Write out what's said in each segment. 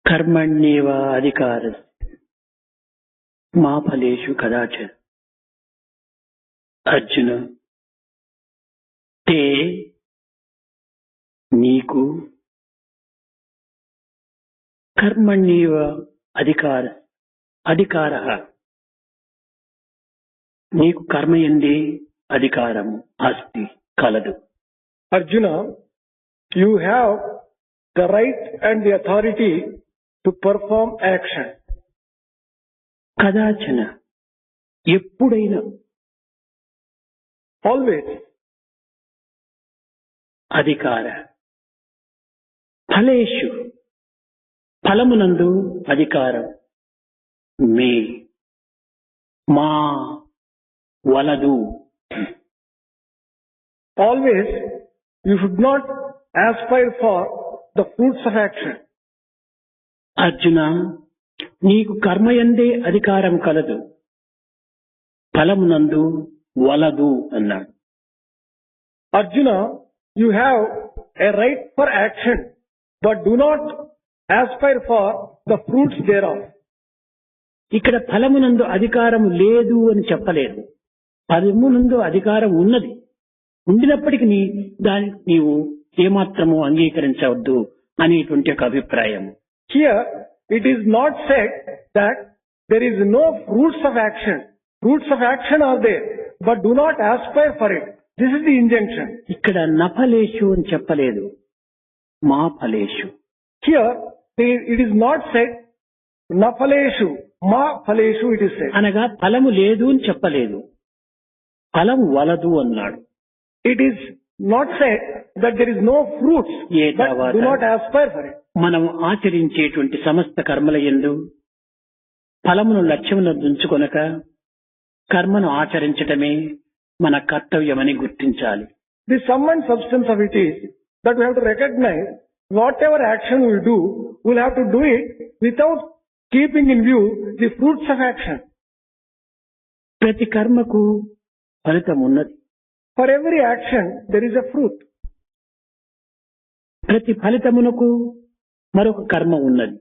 कर्मण्येव अधिकारः मा फलेषु कदाचन। अर्जुन ते నీకు కర్మణ్యేవ అధికారః నీకు కర్మయందే అధికారము అస్తి కలదు. Arjuna, you have the right and the authority to perform action. కదాచన ఎప్పుడైనా, Always. అధికార ఫలేషు ఫలమునందు అధికారం మే మా వలదు. Always you should not aspire for the fruits of action. Arjuna నీకు కర్మయందే అధికారం కలదు, ఫలమునందు వలదు అన్నాడు. Arjuna, you have a right for action, but do not aspire for the fruits thereof. ఇక్కడ ఫలమునందు అధికారం లేదు అని చెప్పలేదు. ఫలమునందు అధికారం ఉన్నది. ఉండినప్పటికీ దానికి నీవు ఏమాత్రము అంగీకరించవద్దు అనేటువంటి ఒక అభిప్రాయం. Here it is not said that there is no fruits of action. Fruits of action are there, but do not aspire for it. This is the injunction. ఇక్కడ నఫలేషు అని చెప్పలేదు, మా ఫలేషు. Here it is not said nafaleshu, ma faleshu it is said. అనగా ఫలము లేదు అని చెప్పలేదు, ఫలము వలదు అన్నాడు. It is not said that there is no fruits, but do not aspire for it. మనం ఆచరించేటువంటి సమస్త కర్మల యందు ఫలమును లక్ష్యమును ఉంచుకొనక కర్మను ఆచరించటమే మన కర్తవ్యమని గుర్తించాలి. The sum and substance of it is that we have to recognize whatever action we do, we'll have to do it without keeping in view the fruits of action. ప్రతి కర్మకు ఫలితం ఉన్నది. For every action there is a fruit. ప్రతి ఫలితమునకు మరొక కర్మ ఉన్నది.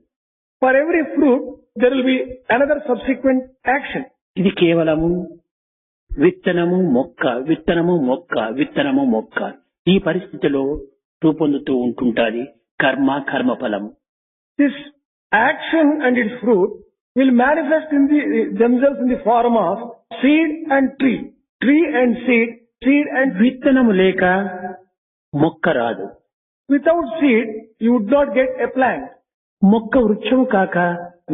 For every fruit there will be another subsequent action. ఇది కేవలము విత్తనము మొక్క, విత్తనము మొక్క, విత్తనము మొక్క, ఈ పరిస్థితిలో రూపొందుతూ ఉంటుంటాది కర్మ ఫలము. This action and its fruit will manifest in themselves in the form of seed and tree, tree and seed, seed and విత్తనము లేక మొక్క రాదు. Without seed you would not get a plant. మొక్క వృక్షము కాక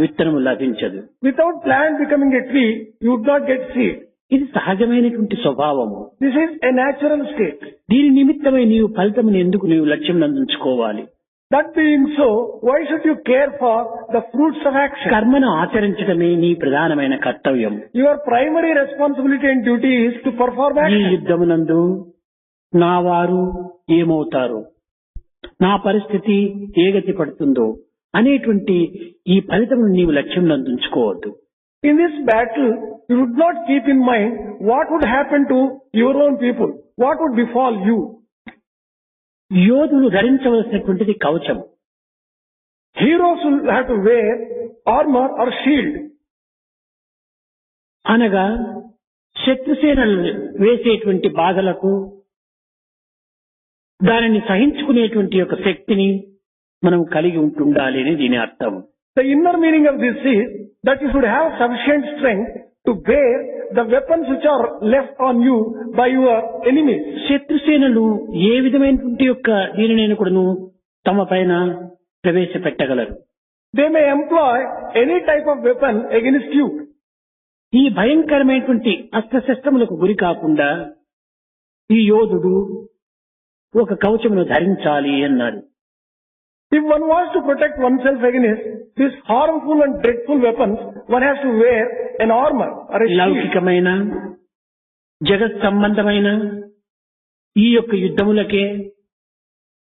విత్తనము లభించదు. Without plant becoming a tree you would not get seed. ఇది సహజమైనటువంటి స్వభావము. This is a natural state. దీని నిమిత్తమై నీవు ఫలితమును ఎందుకు నీవు లక్ష్యం నందుంచుకోవాలి? That being so, why should you care for the fruits of action? కర్మను ఆచరించడమే నీ ప్రధానమైన కర్తవ్యం. Your primary responsibility and duty is to perform ఈ action. యుద్ధమునందు నా వారు ఏమవుతారు, నా పరిస్థితి ఏ గతి పడుతుందో అనేటువంటి ఈ ఫలితమును నీవు లక్ష్యం నందుంచుకోవద్దు. In this battle, you should not keep in mind what would happen to your own people, what would befall you. యోధులు ధరించవలసినటువంటిది కవచం. Heroes will have to wear armor or shield. అనగా శత్రుసేనలు వేసేటువంటి బాధలకు దానిని సహించుకునేటువంటి యొక్క శక్తిని మనం కలిగి ఉంటుండాలి అని దీని అర్థం. The inner meaning of this is that you should have sufficient strength to bear the weapons which are left on you by your enemies. శత్రుసేనలు ఏ విధమైనటువంటి యొక్క దీనినైనా కూడాను తమ పైన ప్రవేశపెట్టగలరు. They may employ any type of weapon against you. ఈ భయంకరమైనటువంటి అస్త్రశస్త్రములకు గురి కాకుండా ఈ యోధుడు ఒక కవచమును ధరించాలి అన్నాడు. If one wants to protect oneself against these harmful and dreadful weapons, one has to wear an armor or a shield. లౌకికమైన జగత్ సంబంధమైన ఈ యొక్క యుద్ధములకే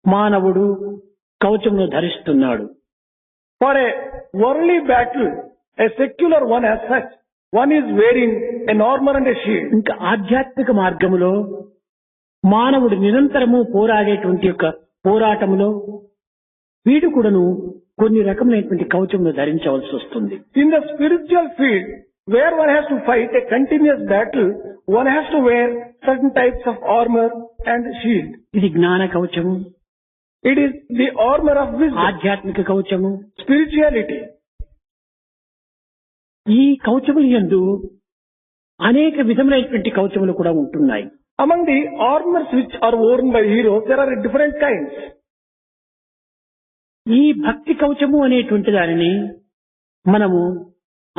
మానవుడు కవచమును ధరిస్తున్నాడు. For a worldly battle, a secular one as such, one is wearing an armor and a shield. ఇంకా ఆధ్యాత్మిక మార్గములో మానవుడు నిరంతరము పోరాడేటువంటి యొక్క పోరాటములో వీడు కూడాను కొన్ని రకమైనటువంటి కవచములు ధరించవలసి వస్తుంది. In the spiritual field, where one has to fight a continuous battle, one has to wear certain types of armor and shield. ఇది జ్ఞాన కవచము, It is the armor of wisdom, ఆధ్యాత్మిక కవచము. spirituality. ఈ కవచముల యందు అనేక విధములైనటువంటి కవచములు కూడా ఉంటున్నాయి. Among the armors which are worn by heroes, there are different kinds. ఈ భక్తి కవచము అనేటువంటి దానిని మనము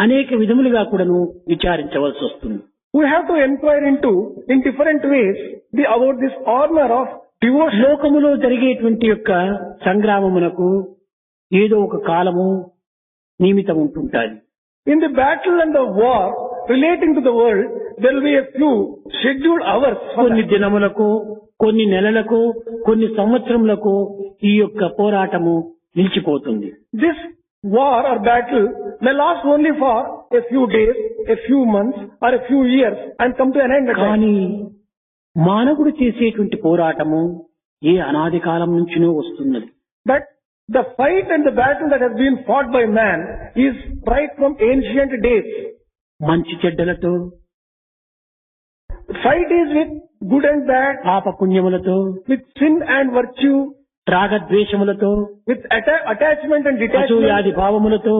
అనేక విధములుగా కూడాను విచారించవలసి వస్తుంది. We have to inquire into, in different ways, about this armor of devotion. లోకములో జరిగేటువంటి యొక్క సంగ్రామమునకు ఏదో ఒక కాలము నియమితం ఉంటుంటాది. In the battle and the war relating to the world, there will be a few scheduled hours for కొన్ని that. దినములకు, కొన్ని నెలలకు, కొన్ని సంవత్సరములకు ఈ యొక్క పోరాటము నిలిచిపోతుంది. This war or battle may last only for a few days, a few months, or a few years and come to an end. కానీ మానవుడు చేసేటువంటి పోరాటము ఏ అనాది కాలం నుంచినో వస్తున్నది. But the fight and the battle that has been fought by man is right from ancient days. మంచి చెడ్డలతో, Fight is with good and bad, పాప పుణ్యములతో, with sin and virtue, రాగద్వేషములతో, with attachment and detachment, అసూయాది భావములతో,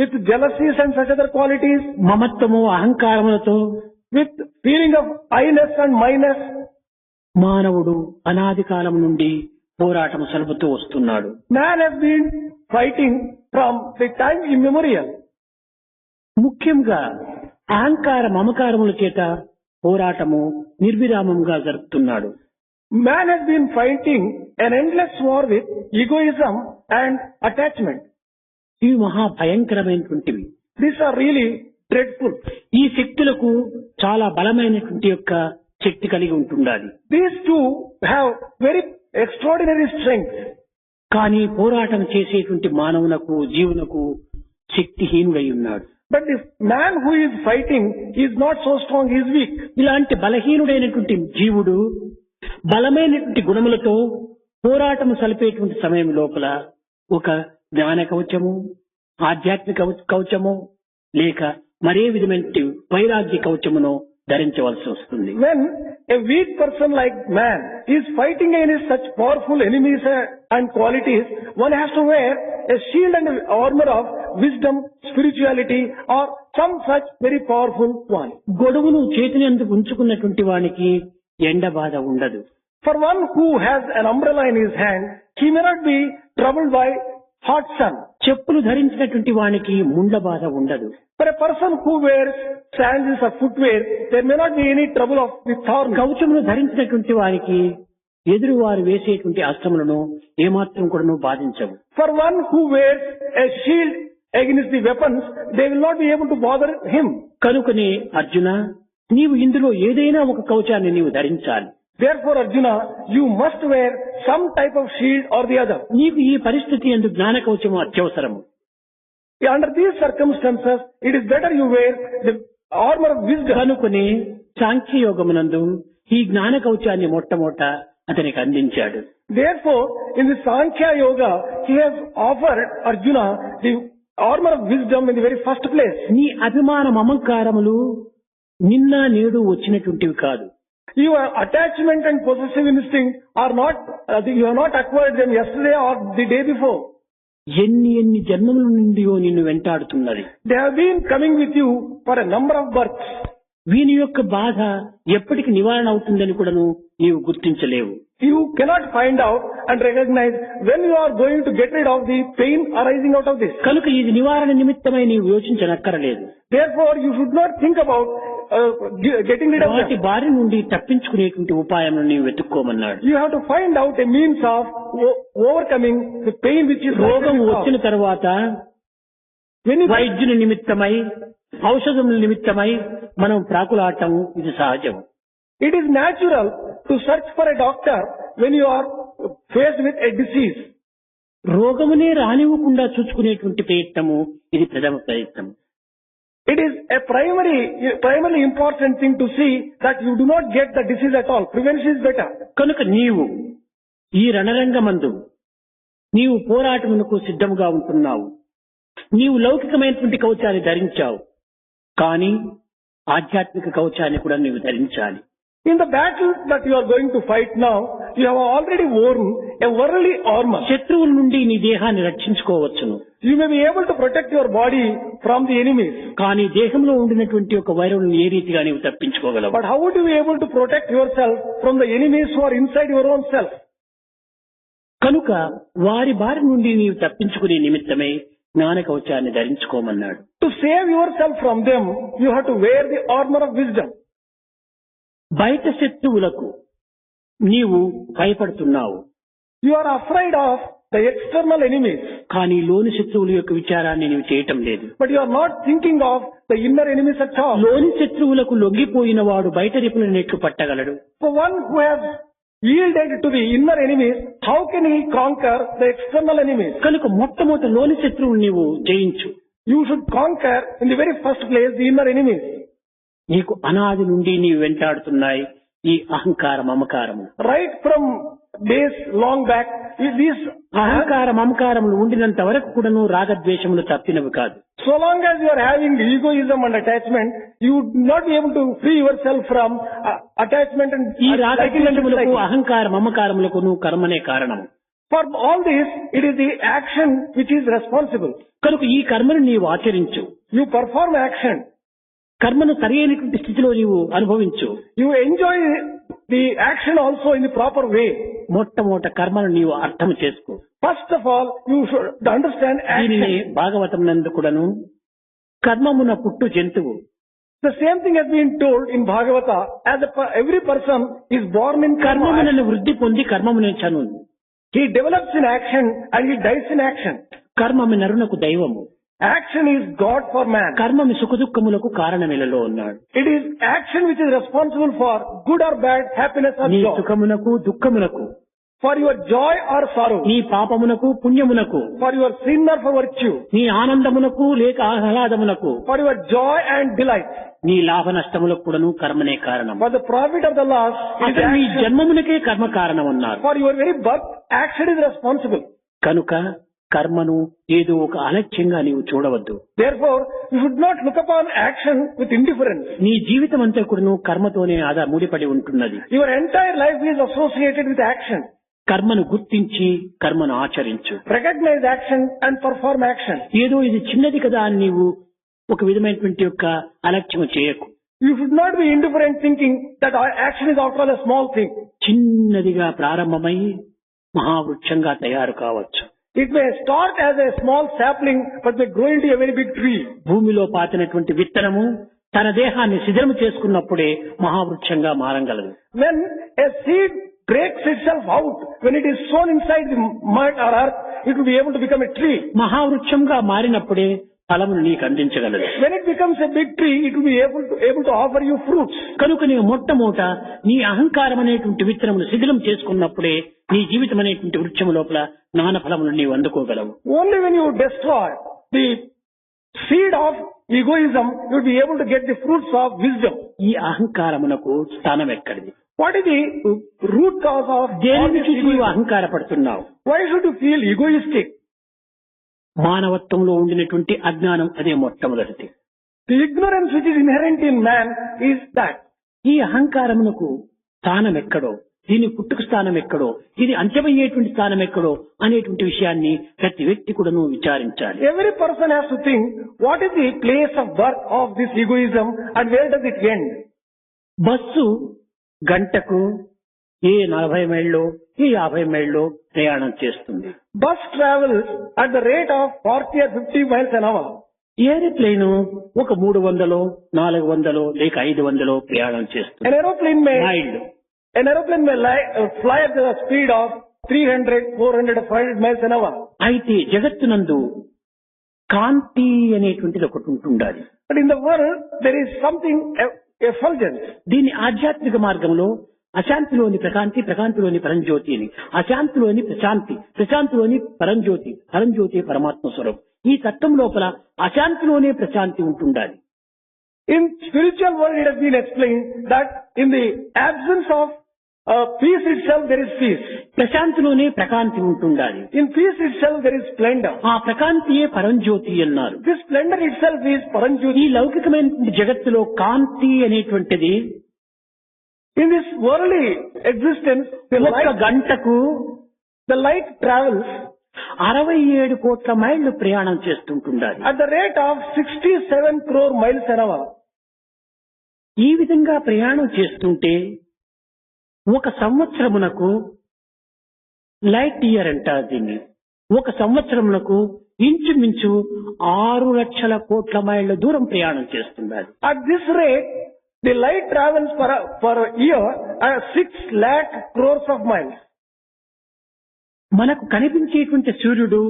with jealousies and such other qualities, మమత్వము అహంకారములతో with feeling of I-ness and my-ness. మానవుడు అనాది కాలం నుండి పోరాటం సలుపుతూ వస్తున్నాడు. Man has been fighting from the time immemorial. ముఖ్యంగా అహంకార మమకారముల చేత పోరాటము నిర్విరామంగా జరుపుతున్నాడు. Man has been fighting an endless war with egoism and attachment. ఇవి మహా భయంకరమైనటువంటివి. These are really dreadful. ఈ శక్తులకు చాలా బలమైనటువంటి యొక్క శక్తి కలిగి ఉంటుండాలి. These two have very extraordinary strength. కానీ పోరాటం చేసేటువంటి మానవునకు, జీవునకు శక్తిహీనుడై ఉన్నాడు. But this man who is fighting is not so strong, he is weak. ఇలాంటి బలహీనుడైనటువంటి జీవుడు బలమైనటువంటి గుణములతో పోరాటము సలిపేటువంటి సమయం లోపల ఒక జ్ఞాన కవచము, ఆధ్యాత్మిక కవచము లేక మరే విధమైన వైరాగ్య కవచమును ధరించవలసి వస్తుంది. When a weak person like man is fighting against such powerful enemies and qualities, one has to wear a shield and armor of wisdom, spirituality, or some such very powerful one. గొడుగును చేతిని అందుకు ఉంచుకున్నటువంటి వానికి ఎండ బాధ ఉండదు. For one who has an umbrella in his hand, he may not be troubled by hot sun. చెప్పులు ధరించినటువంటి వానికి ముండ్ల బాధ ఉండదు. For a person who wears sandals or footwear, there may not be any trouble of the thorn. కవచమును ధరించినటువంటి వారికి ఎదురువారు వేసేటువంటి అస్త్రములను ఏమాత్రం కూడా బాధించవు. For one who wears a shield against the weapons, they will not be able to bother him. కనుకనే అర్జున, నీవు ఇందులో ఏదైనా ఒక కవచాన్ని నీవు ధరించాలి. Therefore, Arjuna, you must wear some type of shield or the other. నీకు ఈ పరిస్థితి యందు జ్ఞాన కవచము అత్యవసరము. Under these circumstances, it is better you wear the armor of wisdom. కనుకనే సాంఖ్యయోగమునందు ఈ జ్ఞాన కవచాన్ని మొట్టమొదట అతనికి అందించాడు. Therefore, in the Sankhya Yoga, he has offered Arjuna the armor of wisdom in the very first place. నీ అభిమాన మమకారములు నిన్న నేడు వచ్చినటువంటివి కాదు. Your attachment and possessive instinct are not, you have not acquired them yesterday or the day before. ఎన్ని జన్మముల నుండియో నిన్ను వెంటాడుతున్నది. They have been coming with you for a number of births. వీని యొక్క బాధ ఎప్పటికి నివారణ అవుతుందని కూడాను నీవు గుర్తించలేవు. You cannot find out and recognize when you are going to get rid of the pain arising out of this. కనుక ఇది నివారణ నిమిత్తమై నీవు యోచించనక్కరలేదు. Therefore, you should not think about getting rid of వాటి them. బారి నుండి తప్పించుకునేటువంటి ఉపాయం నీవు వెతుక్కోమన్నాడు. You have to find out a means of overcoming the pain which is రోగం rising వచ్చిన out. తర్వాత When you వైద్యుని నిమిత్తమై, ఔషధముల నిమిత్తమై మనం ప్రాకులాడటం ఇది సహజం. it is natural to search for a doctor when you are faced with a disease. రోగమునే రానివ్వకుండా చూసుకునేటువంటి ప్రయత్నము ఇది ప్రథమ ప్రయత్నం. It is a primarily important thing to see that you do not get the disease at all. Prevention is better. కనుక నీవు ఈ రణరంగమందు నీవు పోరాటమునకు సిద్ధముగా ఉంటున్నావు. నీవు లౌకికమైనటువంటి కవచాన్ని ధరించావు, కానీ ఆధ్యాత్మిక కవచాన్ని కూడా నీవు ధరించాలి. In the battle that you are going to fight now, you have already worn a worldly armor. శత్రువుల నుండి నీ దేహాన్ని రక్షించుకోవచ్చును, You may be able to protect your body from the enemies. కానీ దేహంలో ఉండినటువంటి ఒక వైరస్ను ఏ రీతిగా నీవు తప్పించుకోగలవు? But how would you be able to protect yourself from the enemies who are inside your own self? కనుక వారి బారి నుండి నీవు తప్పించుకునే నిమిత్తమే జ్ఞాన కవచాన్ని ధరించుకోమన్నాడు. To save yourself from them, you have to wear the armor of wisdom. బయట శత్రువులకు నీవు భయపడుతున్నావు, You are afraid of the external enemies, కానీ లోని శత్రువుల యొక్క విచారాన్ని నీవు చేయటం లేదు. but you are not thinking of the inner enemies at all. లోని శత్రువులకు లొంగిపోయిన వాడు బయట రేపుల నెట్లు పట్టగలడు. For one who has yielded to the inner enemies, how can he conquer the external enemies? కనుక మొట్టమొదటి లోని శత్రువులు నీవు జయించు. You should conquer in the very first place the inner enemies. నీకు అనాది నుండి నీవు వెంటాడుతున్నాయి ఈ అహంకార మమకారము. Right from days long back, these అహంకార మమకారములు ఉండినంత వరకు కూడాను రాగద్వేషములు తప్పినవి కాదు. so long as you are having egoism and attachment, you would not be able to free yourself from attachment and ఈ liking and రాగద్వేషములకు disliking. అహంకార మమకారములకును కర్మనే కారణము. For all this, it is the action which is responsible. కనుక ఈ కర్మను నీవు ఆచరించు. You perform action. కర్మను సరైనటువంటి స్థితిలో నీవు అనుభవించు. You enjoy the action also in the proper way. మొట్టమొదట కర్మను నీవు అర్థం చేసుకో. First of all, you should understand దీనిని action. భాగవతం నందు కూడాను కర్మమున పుట్టు జంతువు, The same thing has been told in Bhagavata, as every person is born in karma. కర్మములను వృద్ధి పొంది కర్మమునే చను. He develops in action and he dies in action. కర్మము నరునకు దైవము. Action is God for man. కర్మము సుఖదుఖములకు కారణమిలలో ఉన్నాడు. It is action which is responsible for good or bad, happiness or నీ joy. సుఖమునకు దుఃఖమునకు, For your joy or sorrow. నీ పాపమునకు పుణ్యమునకు, For your sin or for virtue. నీ ఆనందమునకు లేక ఆహ్లాదమునకు, For your joy and delight. నీ లాభ నష్టములకు కూడాను కర్మనే కారణం. For the profit of the loss, it is అసలు నీ action. జన్మమునకే కర్మ కారణం అన్నారు. For your very birth, action is responsible. కనుక కర్మను ఏదో ఒక అలక్ష్యంగా నీవు చూడవద్దు. Therefore, you should not look upon action with indifference. నీ జీవితం అంతా కూడాను కర్మతోనే ముడిపడి ఉంటున్నది. Your entire life is associated with action. కర్మను గుర్తించి కర్మను ఆచరించు. Recognize action and perform action. ఏదో ఇది చిన్నది కదా అని నీవు ఒక విధమైనటువంటి యొక్క అలక్ష్యం చేయకు. You should not be indifferent thinking that our action is after all a small thing. చిన్నదిగా ప్రారంభమై మహావృక్షంగా తయారు కావచ్చు. It may start as a small sapling but may grow into a very big tree. భూమిలో పాతినటువంటి విత్తనము తన దేహాన్ని శిథిలము చేసుకున్నప్పుడే మహావృక్షంగా మారగలదు. When a seed breaks itself out, when it is sown inside the mud or earth, it will be able to become a tree. మహావృక్షంగా మారినప్పుడే ఫలమును నీకు అందించగలదు. When it becomes a big tree, it will be able to offer you fruits. కనుక నీవు మొట్టమొదట నీ అహంకారం అనేటువంటి విత్తనమును శిథిలం చేసుకున్నప్పుడే నీ జీవితం అనేటువంటి వృక్షము లోపల జ్ఞాన ఫలమును నీవు అందుకోగలవు. Only when you destroy the seed of egoism, you will be able to get the fruits of wisdom. ఈ అహంకారమునకు స్థానం ఎక్కడిది? What is the root cause of all దేనిని this చూసి నీవు egoism? అహంకారపడుతున్నావు? Why should you feel egoistic? మానవత్వంలో ఉండినటువంటి అజ్ఞానం అదే మొట్టమొదటిది. The ignorance which is inherent in man is that. ఈ అహంకారమునకు స్థానం ఎక్కడో, దీని పుట్టుకు స్థానం ఎక్కడో, ఇది అంత్యమయ్యేటువంటి స్థానం ఎక్కడో అనేటువంటి విషయాన్ని ప్రతి వ్యక్తి కూడాను విచారించాలి. Every person has to think, what is the place of birth of this egoism and where does it end? Bus గంటకు ఏ 40 మైళ్ళు ఏ 50 మైళ్ళు ప్రయాణం చేస్తుంది. Bus travels at the rate of 40 or 50 miles an hour. Aeroplane ఒక 300 400 లేక 500 ప్రయాణం చేస్తుంది. An aeroplane may మైళ్ళు. fly at the speed of 300, 400 or 500 miles an hour. అయితే జగత్తునందు కాంతి అనేటువంటిది ఒకటి ఉంటుండాలి. But in the world, there is something effulgence. దీని ఆధ్యాత్మిక మార్గంలో అశాంతిలోని ప్రకాంతి, ప్రకాంతిలోని పరంజ్యోతి అని, అశాంతిలోని ప్రశాంతి, ప్రశాంతిలోని పరంజ్యోతి, పరంజ్యోతి పరమాత్మ స్వరూపం. ఈ తత్వం లోపల అశాంతిలోనే ప్రశాంతి ఉంటుండాలి. In spiritual world, it has been explained that in the absence of Peace itself, there is peace. ప్రశాంతిలోనే ప్రకాంతి ఉంటుండాలి. In peace itself, there is splendor. ఆ ప్రకాంతియే పరంజ్యోతి అన్నారు. This splendor itself is ఈ Paranjyoti. లౌకికమైన జగత్తులో కాంతి అనేటువంటిది In this worldly existence, ఒక్క గంటకు the light travels 67 కోట్ల మైళ్ళు ప్రయాణం చేస్తుంటుండాలి. at the rate of 67 crore miles an hour. ఈ విధంగా ప్రయాణం చేస్తుంటే ఒక సంవత్సరమునకు లైట్ ఇయర్ అంటారు దీన్ని. ఒక సంవత్సరమునకు ఇంచుమించు 6 లక్షల కోట్ల మైళ్ళ దూరం ప్రయాణం చేస్తున్నారు. At this rate, the light travels for a year at 6 lakh crores of miles. మనకు కనిపించేటువంటి సూర్యుడు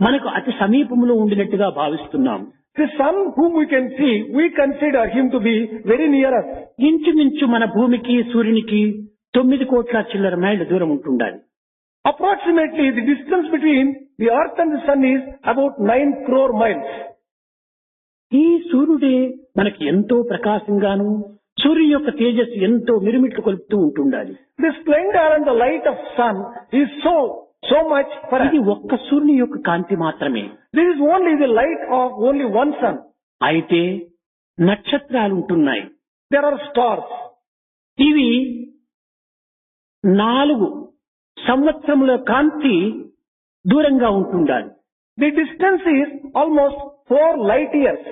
మనకు అతి సమీపంలో ఉండినట్టుగా భావిస్తున్నాం. The sun whom we can see, we consider him to be very near us. ఇంచుమించు మన భూమికి సూర్యునికి 9 కోట్ల చిల్లర మైళ్ళ దూరం ఉంటుండాలి. Approximately, the distance between the earth and the sun is about 9 crore miles. ఈ సూర్యుడే మనకి ఎంతో ప్రకాశంగాను సూర్యుని యొక్క తేజస్సు ఎంతో మిరుమిట్లు కొలుపుతూ ఉంటుండాలి. The splendor and the light of sun is so much for us. ఇది ఒక్క సూర్యుని యొక్క కాంతి మాత్రమే. This is only the light of only one sun. అయితే నక్షత్రాలు ఉంటున్నాయి. There are stars. ఇవి 4 సంవత్సరముల కాంతి దూరంగా ఉంటుండాలి. The distance is almost 4 light years.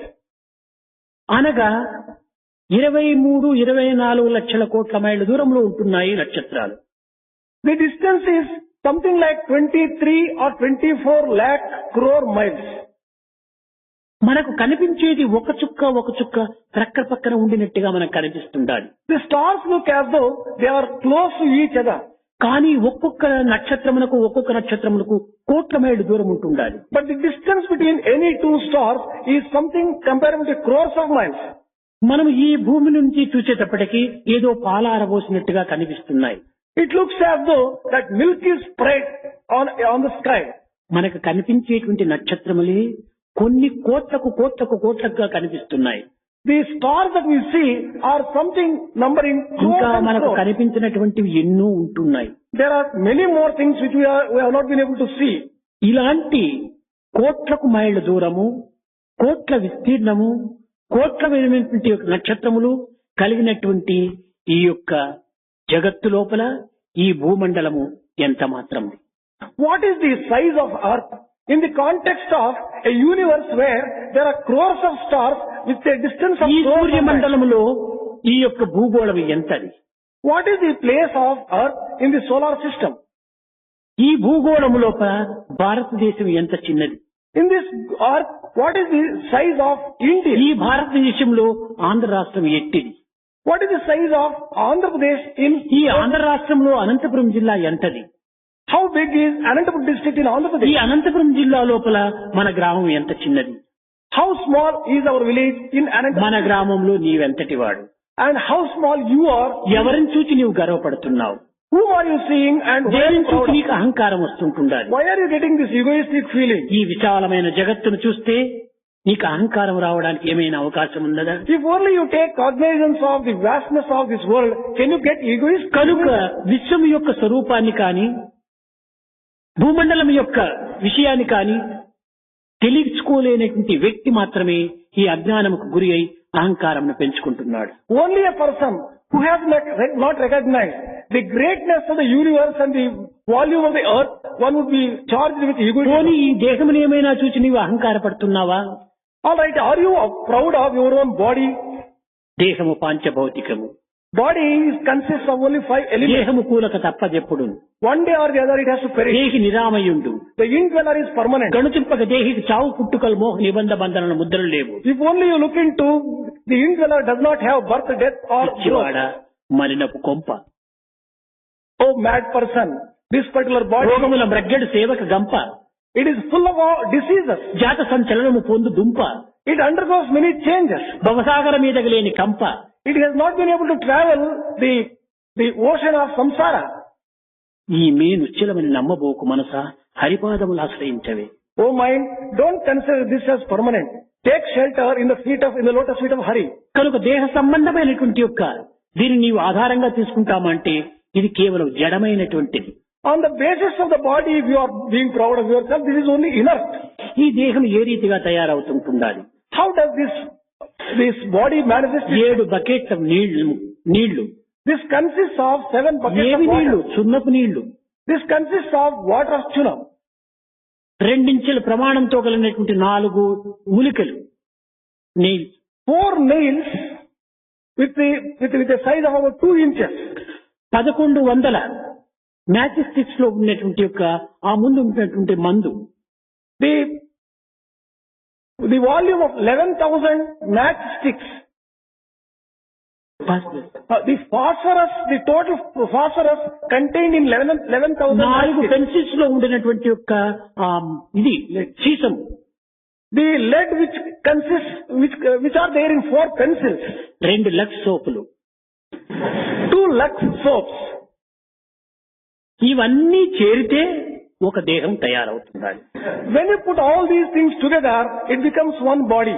అనగా 23-24 లక్షల కోట్ల మైళ్ళ దూరంలో ఉంటున్నాయి నక్షత్రాలు. The distance is something like 23 or 24 lakh crore miles. మనకు కనిపించేది ఒక చుక్క ప్రక్క పక్కన ఉండినట్టుగా మనకు కనిపిస్తుండాలి. The stars look as though they are close to each other. కానీ ఒక్కొక్క నక్షత్రమునకు కోట్ల మైళ్ళు దూరం ఉంటుండాలి. But the distance between any two stars is something comparable to crores of miles. మనం ఈ భూమి నుంచి చూసేటప్పటికీ ఏదో పాలారబోసినట్టుగా కనిపిస్తున్నాయి. It looks as though that milk is spread on the sky. మనకు కనిపించేటువంటి నక్షత్రములే కొన్ని కోట్లకుగా కనిపిస్తున్నాయి. The stars that we see are something numbering ఇంకా crores and మనకు crores. కనిపించినటువంటివి ఎన్నో ఉంటున్నాయి. There are many more things which we have not been able to see. ఇలాంటి కోట్లకు మైళ్ళ దూరము, కోట్ల విస్తీర్ణము, కోట్లమైనటువంటి నక్షత్రములు కలిగినటువంటి ఈ యొక్క జగత్తు లోపల ఈ భూమండలము ఎంత మాత్రం. What is the size of Earth in the context of a universe where there are crores of stars with a distance of ఈ crores of miles? సూర్యమండలములో ఈ యొక్క భూగోళం ఎంతది? What is the place of Earth in the solar system? ఈ భూగోళము లోపల భారతదేశం ఎంత చిన్నది? In this Earth, what is the size of India? ఈ భారతదేశంలో ఆంధ్ర రాష్ట్రం ఎట్టిది? What is the size of Andhra Pradesh ఈ ఆంధ్ర రాష్ట్రంలో అనంతపురం జిల్లా ఎంతది? How big is Anantapur district in Andhra ఈ Pradesh? అనంతపురం జిల్లా లోపల మన గ్రామం ఎంత చిన్నది? How small is our village in Anantapur? మన గ్రామంలో నీవెంతటి వాడు? And how small you are? ఎవరిని చూచి నీవు గర్వపడుతున్నావు? Whom are you seeing and who are దేనిని you proud చూసి of? నీకు అహంకారం వస్తుంటుండాలి. Why are you getting this egoistic feeling? ఈ విశాలమైన జగత్తును చూస్తే నీకు అహంకారం రావడానికి ఏమైనా అవకాశం ఉన్నదా? If only you take cognizance of the vastness of this world, can you get egoist? కనుక విశ్వం యొక్క స్వరూపాన్ని కాని భూమండలం యొక్క విషయాన్ని కాని తెలుసుకోలేనటువంటి వ్యక్తి మాత్రమే ఈ అజ్ఞానముకు గురి అయి అహంకారమును పెంచుకుంటున్నాడు. Only a person who has not recognized the greatness of the universe and the volume of the earth, one would be charged with egoism. పోనీ ఈ దేహమును ఏమైనా చూసి నీవు అహంకారపడుతున్నావా? Alright, are you proud of your own body? దేహము పాంచభౌతికము. Body consists of only 5 elements. దేహము కూలక తప్పదెప్పుడు. One day or the other it has to perish. దేహి నిరామయుండు. The indweller is permanent. గణుతింపక దేహికి చావు పుట్టుకలు మోహ నిబంధ బంధనల ముద్రలు లేవు. If only you look into, the indweller does not have birth, death or పిచ్చివాడ growth. మరినపు కొంప. Oh mad person, this particular body, రోగముల మ్రగ్గెడు సేవక గంప. it is full of all diseases. జాత సంచలనము పొందు దుంప. It undergoes many changes. భవసాగర మీదకి లేని కంప. It has not been able to travel the ocean of samsara. ఈ మే నుచ్చలమని నమ్మబోకు మనసా హరిపాదములు ఆశ్రయించవే. Oh mind, don't consider this as permanent. Take shelter in the lotus feet of Hari. కనుక దేహ సంబంధమైనటువంటి యొక్క దీన్ని నీవు ఆధారంగా తీసుకుంటామంటే ఇది కేవలం జడమైనటువంటిది. On the basis of the body, if you are being proud of yourself, this is only inert. ఈ దేహం ఏ రీతిగా తయారవుతుంటుండాలి? How does this body manifest itself? 7 బకెట్ల నీళ్లు. This consists of 7 buckets of ఏవి నీళ్లు? water. సున్నపు నీళ్లు. This consists of water of chunam. 2 ఇంచుల ప్రమాణంతో కలిగినటువంటి 4 మూలికలు నీళ్లు. 4 nails with the size of about 2 inches. 1100 match sticks లో ఉన్నటువంటి యొక్క ఆ ముందు ఉన్నటువంటి మందు. The volume of 11,000 matchsticks. The phosphorus, the total phosphorus contained in 11,000 4 matchsticks. Pencils లో ఉండినటువంటి యొక్క ఇది sesame. The lead which consists, which are there in 4 pencils. 2 Lux సోపులు. 2 Lux soaps. ఇవన్నీ చేరితే ఒక దేహం తయారవుతుంది. When you put all these things together, it becomes one body.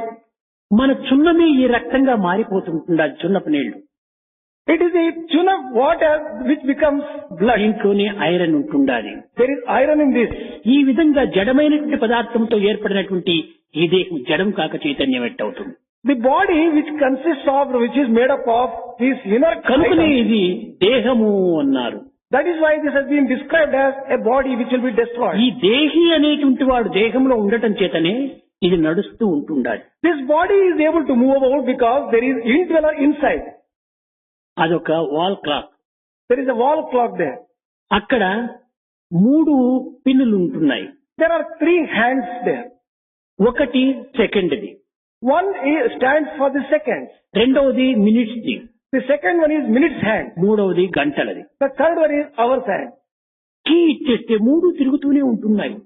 మన చున్నమి ఈ రక్తంగా మారిపోతుంటుంది. అది చున్నపు నీళ్లు. It is the chunam water which becomes blood. దీంట్లోనే ఐరన్ ఉంటుండాలి. There is iron in this. ఈ విధంగా జడమైనటువంటి పదార్థంతో ఏర్పడినటువంటి ఈ దేహం జడం కాక చైతన్యం ఎట్టవుతుంది. The body which consists of, which is made up of these inner కనుకనే items. ఇది దేహము అన్నారు. That is why this has been described as a body which will be destroyed. ఈ దేహి అనేటువంటి వాడు దేహంలో ఉండటం చేతనే ఇది నడుస్తూ ఉంటుండాలి. This body is able to move about because there is indweller inside. అదొక wall clock. There is a wall clock there. అక్కడ 3 పిన్నులు ఉంటున్నాయి. There are 3 hands there. ఒకటి సెకండ్ది. One stands for the seconds. రెండవది మినిట్స్ది. The second one is minutes hand. మూడవది గంటలది. The third one is hours hand. Key ఇచ్చేస్తే 3 తిరుగుతూనే ఉంటున్నాయి.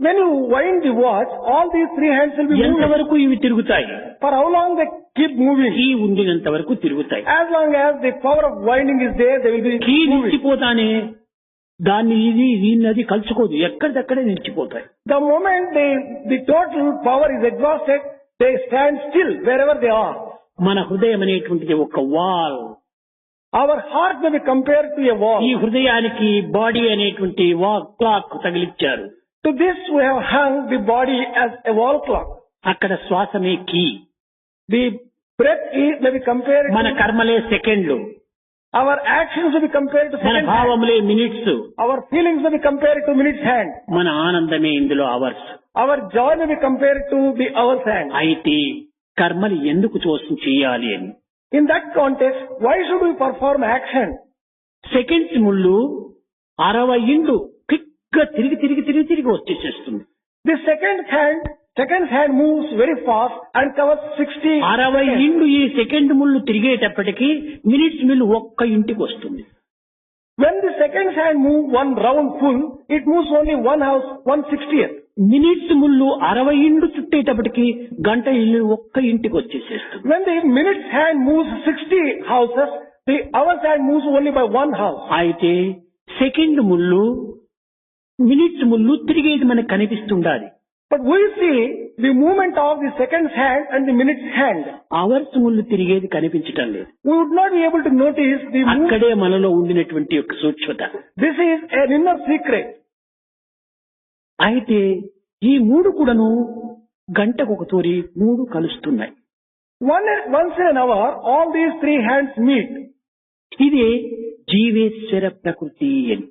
When you wind the watch, all these 3 hands will be moving. ఎంతవరకు ఇవి తిరుగుతాయి? For how long they keep moving? Key ఉండినంత వరకు తిరుగుతాయి. As long as the power of winding is there, they will be key moving. నిలిచిపోతానే దాన్ని దీన్ని కలుసుకోదు. ఎక్కడిదక్కడే నిలిచిపోతాయి. The moment the total power is exhausted, they stand still wherever they are. మన హృదయం అనేటువంటిది ఒక wall. Our heart may be compared to a wall. ఈ హృదయానికి body అనేటువంటి clock తగిలిచ్చారు. To this we have hung the body as a wall clock. అక్కడ శ్వాసమే key. The breath may be compared మన to, కర్మలే సెకండ్లు. our actions may be compared to మన second hand. భావములే minutes. Our feelings may be compared to minutes hand. మన ఆనందమే ఇందులో hours. Our joy may be compared to the hours hand. అయితే కర్మలు ఎందుకు చేయాలి అని. In that context, why should we perform action? Seconds ముళ్ళు 60 ఇండ్లు క్విక్ గా తిరిగి వచ్చేసేస్తుంది. The second hand moves very fast and covers 60. 60 ఇండ్లు ఈ సెకండ్ ముళ్ళు తిరిగేటప్పటికి మినిట్స్ మిల్లు ఒక్క ఇంటికి వస్తుంది. When the second hand moves one round full, it moves only one house, 1/60th. Minutes ముళ్ళు 60 ఇండ్లు చుట్టేటప్పటికి గంట ఇల్లు ఒక్క ఇంటికి వచ్చేసేస్తుంది. When the minutes hand moves 60 houses, the hours hand moves only by one house. అయితే సెకండ్ ముళ్ళు మినిట్స్ ముళ్ళు తిరిగేది మనకు కనిపిస్తుండాలి. But we see the movement of the second hand and the minutes hand. Hours ముళ్ళు తిరిగేది కనిపించటం లేదు. We would not be able to notice the movement. అక్కడే మనలో ఉండినటువంటి యొక్క సూక్ష్మత. This is an inner secret. అయితే ఈ 3 కూడాను గంటకు ఒక తూరి 3 కలుస్తున్నాయి. Once in an hour, all these 3 hands meet. ఇది జీవేశ్వర ప్రకృతి అని.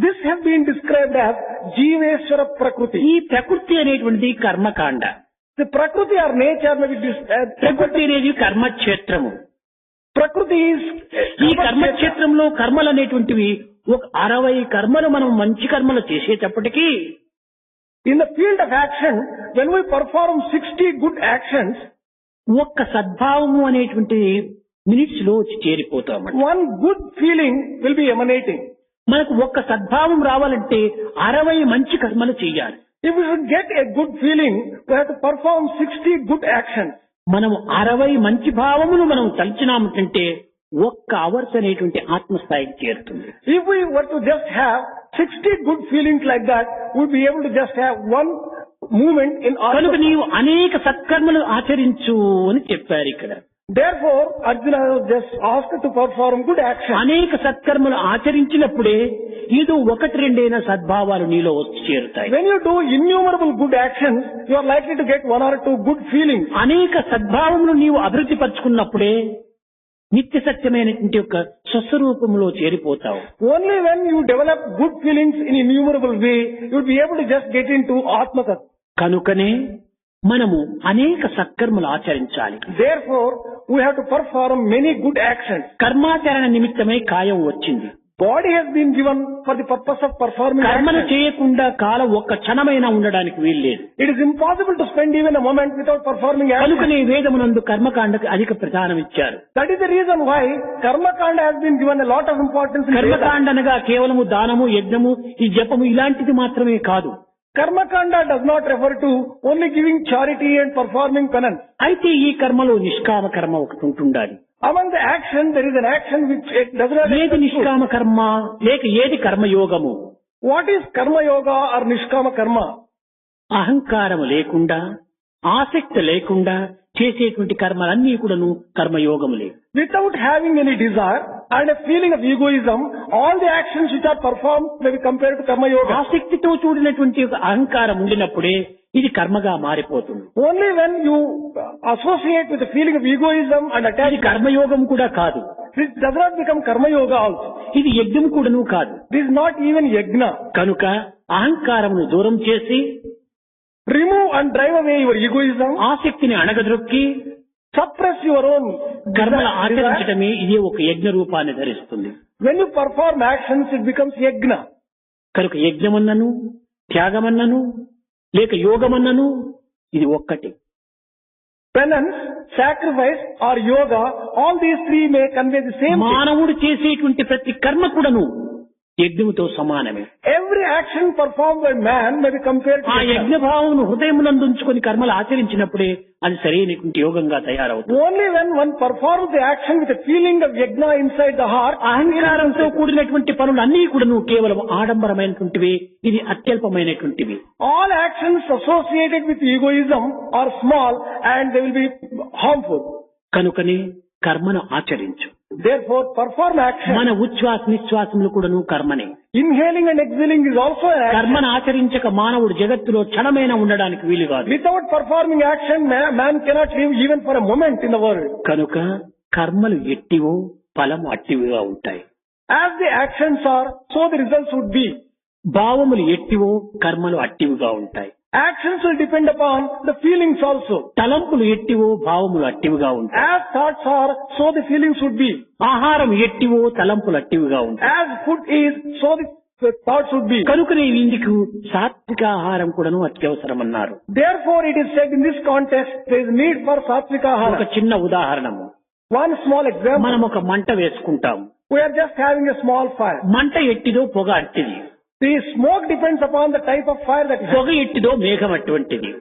This has been described as Jiveshwara Prakriti. ఈ ప్రకృతి అనేటువంటిది కర్మకాండ. The Prakriti or nature may be ప్రకృతి అనేది కర్మక్షేత్రము. Prakriti is ఈ కర్మక్షేత్రంలో కర్మలు అనేటువంటివి ఒక 60 కర్మలు మనం మంచి కర్మలు చేసేటప్పటికీ in the field of action. When we perform 60 good actions, ఒక్క సద్భావము అనేటువంటి మినిట్స్ లో వచ్చి చేరిపోతామండి. one good feeling will be emanating. మనకు ఒక్క సద్భావం రావాలంటే 60 మంచి కర్మలు చేయాలి. If we should get a good feeling, we have to perform 60 good actions. మనం 60 మంచి భావములు మనం తలిచినామంటే ఒక్క అవర్స్ అనేటువంటి ఆత్మస్థాయికి చేరుతుంది. If we were to just have 60 good feelings like that, we'd be able to just have one movement in our. కనుక నీవు అనేక సత్కర్మలు ఆచరించు అని చెప్పారు ఇక్కడ. Therefore, Arjuna was just asked to perform good action. అనేక సత్కర్మలు ఆచరించినప్పుడే ఏదో ఒకటి రెండైన సద్భావాలు నీలో వచ్చి చేరుతాయి. When you do innumerable good actions, you are likely to get one or two good feelings. అనేక సద్భావములు నీవు అభివృద్ధి పరుచుకున్నప్పుడే నిత్య సత్యమైనటువంటి యొక్క స్వస్వరూపంలో చేరిపోతావు. Only when you develop good feelings in innumerable way, you will be able to just get into Atma Tattva. కనుకనే మనము అనేక సత్కర్మలు ఆచరించాలి. Therefore, we have to perform many good actions. కర్మాచరణ నిమిత్తమై కాయం వచ్చింది. Body has been given for the purpose of performing కర్మను actions. చేయకుండా కాలం ఒక్క క్షణమైనా ఉండడానికి వీల్లేదు. It is impossible to spend even a moment without performing actions. కనుకనే వేదమునందు కర్మకాండకు అధిక ప్రధానం ఇచ్చారు. That is the reason why Karma Kanda has been given a lot of importance in Vedas. కర్మకాండ అనగా కేవలము దానము, యజ్ఞము, ఈ జపము ఇలాంటిది మాత్రమే కాదు. Karma Kanda does not refer to only giving charity and performing penance. అయితే ఈ కర్మలో నిష్కామ కర్మ ఒకటి ఉంటుండాలి. Among the action, there is an action which it does not. ఏది నిష్కామ కర్మ లేక ఏది కర్మయోగము? What is Karma Yoga or Nishkama Karma? అహంకారము లేకుండా, ఆసక్తి లేకుండా చేసేటువంటి కర్మలన్నీ కూడాను కర్మయోగములే. Without having any desire and a feeling of egoism, all the actions which are performed may be compared to Karma Yoga. ఆసక్తితో చూడినటువంటి ఒక అహంకారం ఉండినప్పుడే ఇది కర్మగా మారిపోతుంది. Only when you associate with the feeling of egoism and ఇది attachment, కర్మయోగం కూడా కాదు. this does not become Karma Yoga also. ఇది యజ్ఞం కూడాను కాదు. This is not even Yajna. కనుక అహంకారమును దూరం చేసి, Remove and drive away your egoism, ఆసక్తిని అణగద్రొక్కి suppress your own కర్మలు desire. ఆచరించడమే ఇదే ఒక యజ్ఞ రూపాన్ని ధరిస్తుంది. When you perform actions, it becomes Yajna. కనుక యజ్ఞమన్నను, త్యాగమన్నను, లేక యోగమన్నను ఇది ఒక్కటి. Penance, sacrifice or yoga, all these three may convey the same thing. మానవుడు చేసేటువంటి ప్రతి కర్మ కూడాను యజ్ఞముతో సమానమే. Every action performed by man may be compared to ఆ Yajna. యజ్ఞ భావమును హృదయమునందుంచుకొని కర్మలు ఆచరించినప్పుడే అది సరైనటువంటి యోగంగా తయారవుతుంది. Only when one performs the action with a feeling of Yajna inside the heart, అహంకారంతో కూడినటువంటి పనులన్నీ కూడాను కేవలం ఆడంబరమైనటువంటివి, ఇది అత్యల్పమైనటువంటివి. all actions associated with egoism are small and they will be harmful. కనుకనే కర్మను ఆచరించు. Therefore, perform action. మన ఉచ్ఛ్వాస నిశ్వాసములు కూడాను కర్మనే. Inhaling and exhaling is also an action. కర్మను ఆచరించక మానవుడు జగత్తులో క్షణమైన ఉండడానికి వీలు కాదు. Without performing action, man cannot live even for a moment in the world. కనుక కర్మలు ఎట్టివో ఫలము అట్టివిగా ఉంటాయి. As the actions are, so the results would be. భావములు ఎట్టివో కర్మలు అట్టివిగా ఉంటాయి. Actions will depend upon the feelings also. తలంపులు ఎట్టివో భావములు అట్టివిగా ఉంటాయి. As thoughts are, so the feelings would be. ఆహారం ఎట్టివో తలంపులు అట్టివిగా ఉంటాయి. As food is, so the thoughts would be. కనుకనే ఇందుకు సాత్విక ఆహారం కూడాను అత్యవసరమన్నారు. Therefore, it is said in this context, there is need for satvika ఒక ahara. చిన్న ఉదాహరణము. One small example. మనం ఒక మంట వేసుకుంటాం. We are just having a small fire. మంట ఎట్టిదో పొగ అట్టిది. The smoke depends upon the type of fire that you have. పొగ ఎట్టిదో మేఘం అటువంటిది.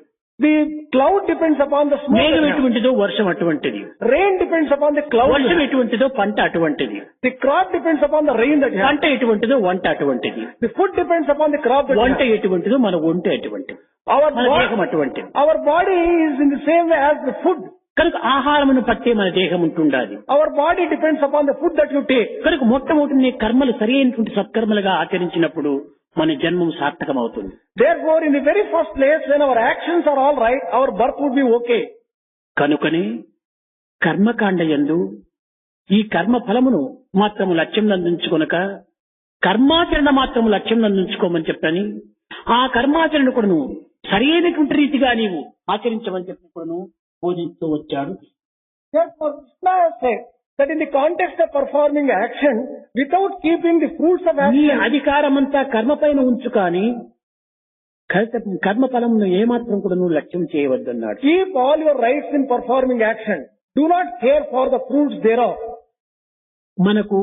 The cloud depends upon the smoke. మేఘం that you have. ఎటువంటిదో వర్షం అటువంటిది. Rain depends upon the cloud. వర్షం ఎటువంటిదో పంట అటువంటిది. The crop depends upon the rain that you have. పంట ఎటువంటిదో వంట అటువంటిది. The food depends upon the crop that you వంట have. ఎటువంటిదో మన ఒంట ఎటువంటిది. Our మన దేహం body, అటువంటిది. our body is in the same way as the food. కనుక ఆహారమును పట్టే మన దేహం ఉంటుండాలి. Our body depends upon the food that you take. కనుక మొట్టమొదటి నీ కర్మలు సరి అయినటువంటి సత్కర్మలుగా ఆచరించినప్పుడు మన జన్మం సార్థకమవుతుంది. Therefore, in the very first place, when our actions are all right, our birth would be okay. కనుకనే కర్మకాండ యందు ఈ కర్మ ఫలమును మాత్రము లక్ష్యం నందించుకొనక కర్మాచరణ మాత్రము లక్ష్యం నందించుకోమని చెప్పని ఆ కర్మాచరణ కూడాను సరైనటువంటి రీతిగా నీవు ఆచరించమని చెప్పి కూడాను బోధిస్తూ వచ్చాడు. Therefore, Krishna has said that in the context of performing action, without keeping the fruits of నీ action, అధికారమంతా కర్మ పైన ఉంచు కానీ కర్మ ఫలమును ఏమాత్రం కూడా నువ్వు లక్ష్యం చేయవద్దన్నాడు. keep all your rights in performing action. Do not care for the fruits thereof. మనకు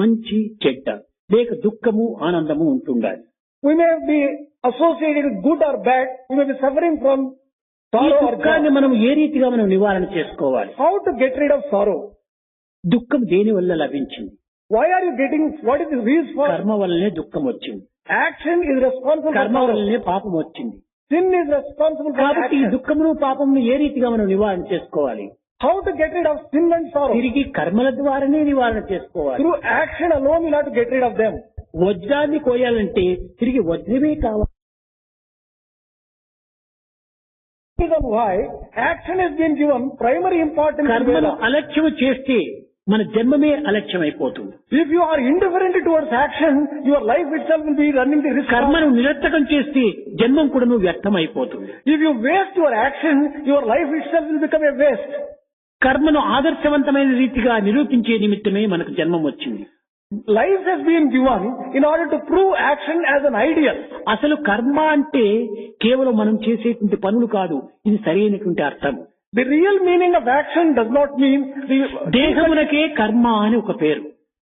మంచి చెడ్డ లేక దుఃఖము ఆనందము ఉంటుండాలి. We may be associated with good or bad. We may be suffering from ఈ sorrow or దుఃఖాన్ని joy. మనం ఏ రీతిగా మనం నివారణ చేసుకోవాలి? How to get rid of sorrow? దుఃఖం దేని వల్ల లభించింది? Why are you getting, what is the reason for? కర్మ వల్లనే దుఃఖం వచ్చింది. Action is responsible for కర్మ sorrow. వల్లనే పాపం వచ్చింది. Sin is responsible for కాబట్టి ఈ action. దుఃఖమును పాపమును ఏ రీతిగా మనం నివారణ చేసుకోవాలి? how to get rid of sin and sorrow. తిరిగి కర్మల ద్వారానే నివారణ చేసుకోవాలి. Through action alone you'll have to get rid of them. వజ్రాన్ని కోయాలంటే తిరిగి వజ్రమే కావాలి. Reason why action has been given primary importance. కర్మను అలక్ష్యం చేస్తే మన జన్మమే అలక్ష్యం అయిపోతుంది. If you are indifferent towards action, your life itself will be running the risk. కర్మను నిరర్థకం చేస్తే జన్మం కూడా వ్యర్థం అయిపోతుంది. If you waste your action, your life itself will become a waste. కర్మను ఆదర్శవంతమైన రీతిగా నిరూపించే నిమిత్తమే మనకు జన్మం వచ్చింది. Life has been given in order to prove action as an ideal. అసలు కర్మ అంటే కేవలం మనం చేసేటువంటి పనులు కాదు, ఇది సరైనటువంటి అర్థం. The real meaning of action does not mean the దేహమునకే కర్మ అని ఒక పేరు.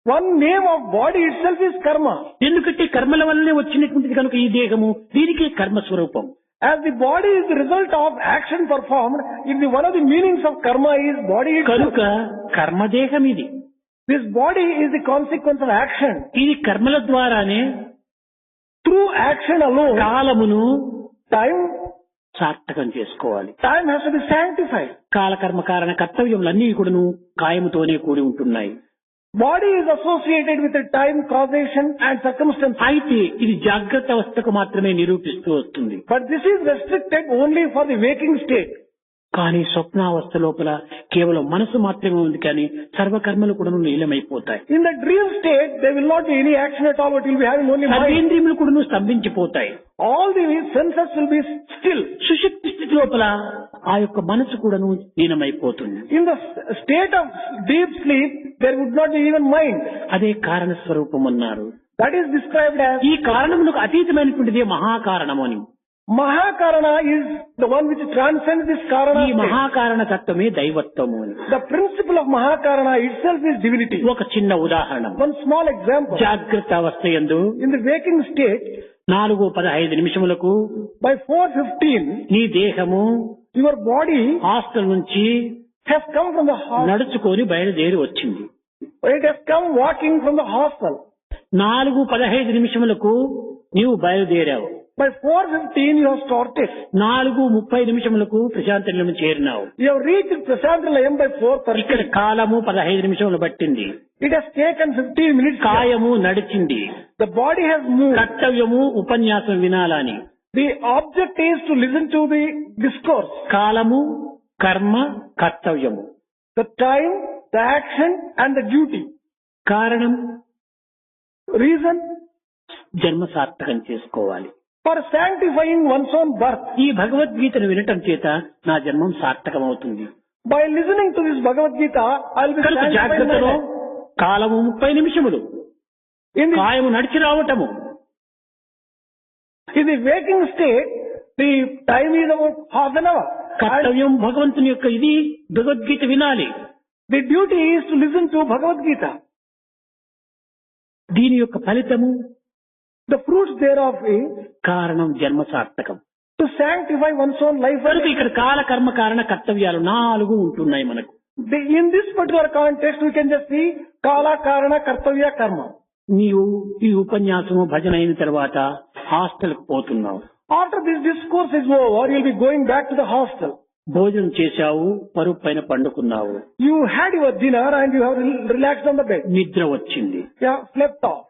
one name of body itself is karma. ఎందుకంటే కర్మల వల్లనే వచ్చినటువంటిది కనుక ఈ దేహము దీనికే కర్మ స్వరూపం. As the body is the result of action performed, one of the meanings of karma is body itself. కనుక కర్మదేహం ఇది. This body is the consequence of action. ఇది కర్మల ద్వారానే Through action alone, కాలమును time సార్థకం చేసుకోవాలి. has to be sanctified. కాలకర్మ కారణ కర్తవ్యములన్నీ కూడాను కాయముతోనే కూడి ఉంటున్నాయి. Body is associated with the time, causation and circumstance. అయితే ఇది జాగ్రత్త అవస్థకు మాత్రమే నిరూపిస్తూ వస్తుంది. But this is restricted only for the waking state. కానీ స్వప్నావస్థ లోపల కేవలం మనసు మాత్రమే ఉంది, కానీ సర్వకర్మలు కూడా లీలమైపోతాయి. In the dream state, there will not be any action at all, but you will be having only mind. సర్వేంద్రియములు కూడా స్తంభించిపోతాయి. All the senses will be still. సుషుప్తి స్థితి లోపల ఆ యొక్క మనసు కూడాను లీనమైపోతుంది. In the state of deep sleep, there would not be even mind. అదే కారణ స్వరూపం అన్నారు. That is described as ఈ కారణములకు అతీతమైనటువంటిదే మహాకారణము అని. Mahakarana is the one which transcends this karana. ఈ మహాకారణ తత్వమే దైవత్వము అని. The principle of Mahakarana itself is divinity. ఒక చిన్న ఉదాహరణ. One small example. జాగ్రత్త అవస్థ యందు In the waking state, 4:15 by 4:15, నీ దేహము your body హాస్టల్ నుంచి has come from the house. నడుచుకొని బయలుదేరి వచ్చింది. It has come walking from the hostel. 4:15 నీవు బయలుదేరావు. By 4:15 you have started. 4:30 ప్రశాంతనిలయం చేరినావు. You have reached Prasantalayam by 4:30. ఇక్కడ కాలము 15 నిమిషములు పట్టింది. It has taken 15 minutes. కాయము నడిచింది. The body has moved. కర్తవ్యము ఉపన్యాసం వినాలని. The object is to listen to the discourse. కాలము, కర్మ, కర్తవ్యము. The time, the action and the duty. కారణం, Reason, జన్మ సార్థకం చేసుకోవాలి. for sanctifying one's own birth. ఈ భగవద్గీతను వినటం చేత నా జన్మం సార్థకం అవుతుంది. By listening to this Bhagavad Gita, I'll be కనుక sanctifying my జాగ్రత్తలో life. కాలము 30 నిమిషములు, In the, కాయము నడిచి రావటము. in the waking state, the time is about half an hour. And కర్తవ్యం భగవంతుని యొక్క ఇది భగవద్గీత వినాలి. the duty is to listen to Bhagavad Gita. దీని యొక్క ఫలితము The fruits thereof is కారణం జన్మ సార్థకం. to sanctify one's own life. కనుక ఇక్కడ కాల, కర్మ, కారణ, కర్తవ్యాలు 4 ఉంటున్నాయి మనకు. In this particular context, we can just see Kala, Karana, Kartavya, Karma. నీవు ఈ ఉపన్యాసము భజన అయిన తర్వాత హాస్టల్కి పోతున్నావు. After this discourse is over, you'll be going back to the hostel. భోజనం చేశావు, పరుపు పైన పండుకున్నావు. You had your dinner and you have relaxed on the bed. నిద్ర వచ్చింది. You have slept off.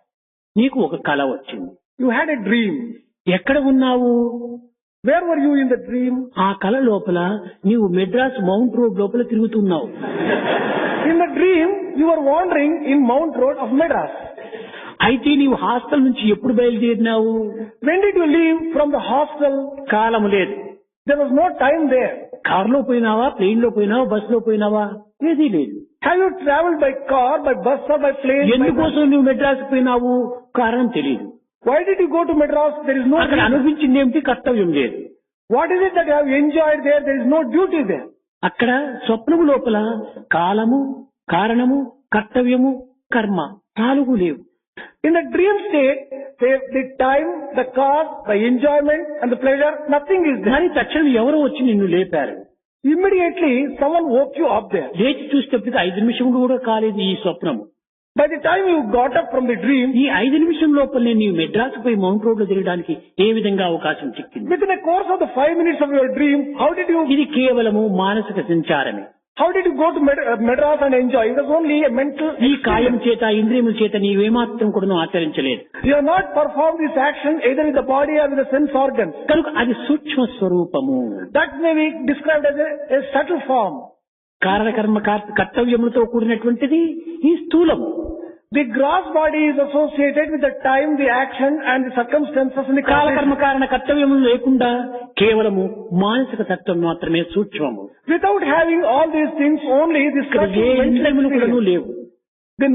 నీకు ఒక కల వచ్చింది. You had a dream. ఎక్కడ ఉన్నావు? Where were you in the dream? ఆ కల లోపల నీవు మెడ్రాస్ మౌంట్ రోడ్ లోపల తిరుగుతున్నావు. In the dream, you were wandering in Mount Road of Madras. అయితే నీవు హాస్టల్ నుంచి ఎప్పుడు బయలుదేరినావు? When did you leave from the hostel? కాలము లేదు. There was no time there. కారులో పోయినావా, ప్లేన్ లో పోయినావా, బస్ లో పోయినావా? ఏదీ లేదు. Have you traveled by car, by bus or by plane? ఎందుకోసం నువ్వు మెడ్రాస్ పోయినావు? కారణం తెలియదు. Why did you go to Madras? There is no అక్కడ reason. అనిపించింది ఏమిటి? కర్తవ్యం లేదు. What is it that you have enjoyed there? There is no duty there. అక్కడ స్వప్నము లోపల కాలము, కారణము, కర్తవ్యము, కర్మ 4 లేవు. In the dream state, the time, the cause, the enjoyment and the pleasure, nothing is there. కానీ తక్షణం ఎవరో వచ్చి నిన్ను లేపారు. Immediately, someone woke you up there. లేచి చూసేటప్పటికి 5 నిమిషములు కూడా కాలేదు ఈ స్వప్నము. By the time you got up from the dream, ఈ 5 నిమిషం లోపలనే నీవు మెడ్రాస్ పోయి మౌంట్ రోడ్ లో తిరగడానికి ఏ విధంగా అవకాశం చిక్కింది? within a course of the 5 minutes of your dream, how did you? ఇది కేవలము మానసిక సంచారమే. How did you go to Madras and enjoy? It was only a mental ఈ కాయం experience. చేత ఇంద్రియముల చేత నీవేమాత్రం కూడా ఆచరించలేదు. You have not performed this action either with the body or with the sense organs. కనుక అది సూక్ష్మ స్వరూపము. That may be described as a subtle form. కారణకర్మ కర్తవ్యములతో కూడినటువంటిది ఈ స్థూలము. The gross body is associated with the time, the action and the circumstances in the కాలకర్మ causation. కారణ కర్తవ్యములు లేకుండా కేవలము మానసిక తత్వం మాత్రమే సూక్ష్మము. Without having all these things, only this ఇక్కడ ఏ mental ఇంద్రియములు కూడా experience. లేవు.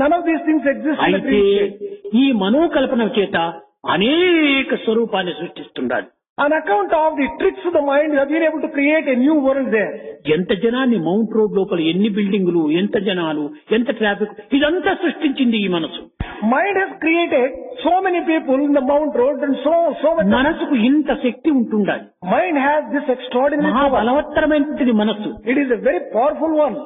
None of these things exist in the అయితే dream state. ఈ మనోకల్పన చేత అనేక స్వరూపాన్ని సృష్టిస్తున్నాడు. On account of the tricks of the mind, you have been able to create a new world there. ఎంత జనాన్ని మౌంట్ రోడ్ లోపల ఎన్ని బిల్డింగులు, ఎంత జనాలు, ఎంత ట్రాఫిక్, ఇదంతా సృష్టించింది ఈ మనసు. Mind has created so many people in the Mount Road and so much. మనసుకు ఇంత శక్తి ఉంటుండాలి. Mind has this extraordinary మహా power. బలవత్తరమైనటువంటి మనస్సు, It is a very powerful one.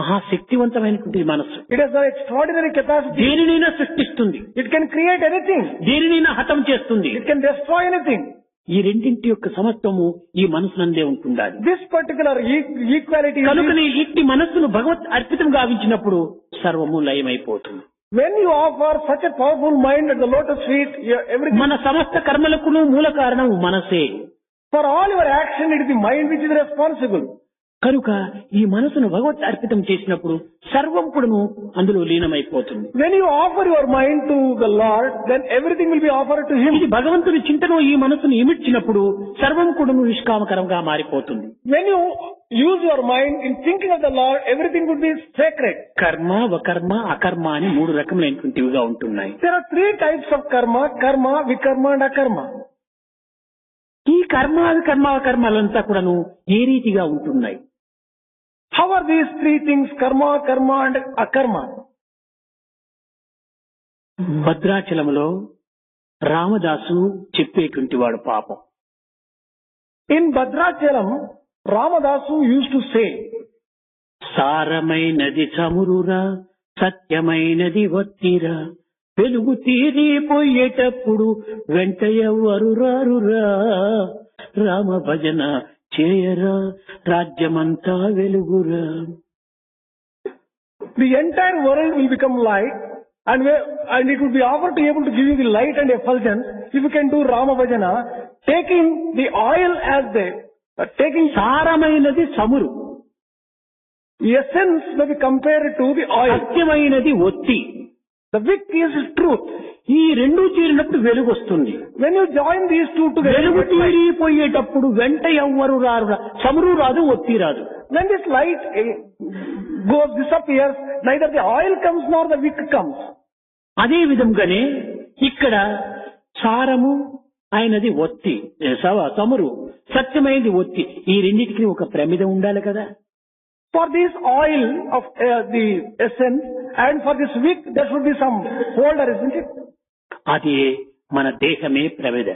మహాశక్తివంతమైనటువంటి మనస్సు It has an extraordinary capacity. దేనినైనా సృష్టిస్తుంది, It can create anything. దేనినైనా హతం చేస్తుంది. It can destroy anything. ఈ రెండింటి యొక్క సమత్వము ఈ మనసునందే ఉంటుండాలి. This particular equality is కనుకనే ఇట్టి మనస్సును భగవత్ అర్పితం గావించినప్పుడు సర్వము లయమైపోతుంది. when you offer such a powerful mind at the lotus feet, everything. మన సమస్త కర్మలకును మూల కారణం మనసే. For all your action, it is the mind which is responsible. కనుక ఈ మనసును భగవత్ అర్పితం చేసినప్పుడు సర్వం కూడాను అందులో లీనమైపోతుంది. When you offer your mind to the Lord, then everything will be offered to Him. ఇది భగవంతుని చింతన ఈ మనసును ఇమిడ్చినప్పుడు సర్వం కూడాను నిష్కామకరంగా మారిపోతుంది. When you use your mind in thinking of the Lord, everything would be sacred. కర్మ, వకర్మ, అకర్మ అని మూడు రకములైనటువంటివిగా ఉంటున్నాయి. There are three types of karma: karma, vikarma and akarma. ఈ కర్మ, వికర్మ, అకర్మలంతా కూడాను ఏ రీతిగా ఉంటున్నాయి? How are these three things, karma, karma and akarma? భద్రాచలంలో రామదాసు చెప్పేటువంటి వాడు పాపం. In Bhadrachalam, Ramadasu used to say, సారమైనది చమురురా, సత్యమైనది ఒత్తిరా, వెలుగు తీరిపోయేటప్పుడు వెంట ఎవ్వరు రారురా, రామ భజన చేయరా, రాజ్యమంతా వెలుగురా. the entire world will become light and it would be offered to able to give you the light and effulgence if you can do Rama Bhajana, taking the oil as taking సారమైనది చమురు, the essence may be compared to the oil. సత్యమైనది ఒత్తి. The wick is truth. ఈ రెండు చేరినప్పుడు వెలుగు వస్తుంది. When you join these two together, వెలుగు you get light. తీరిపోయేటప్పుడు వెంట ఎవ్వరు రారురా, చమురు రాదు, ఒత్తి రాదు. When this light disappears, neither the oil comes nor the wick comes. అదే విధంగానే ఇక్కడ సారము అయినది ఒత్తి, చమురు, సత్యమైనది ఒత్తి, ఈ రెండింటికి ఒక ప్రమిద ఉండాలి కదా. For this oil of the essence and for this wick, there should be some holder, isn't it? అది మన దేహమే ప్రమిద.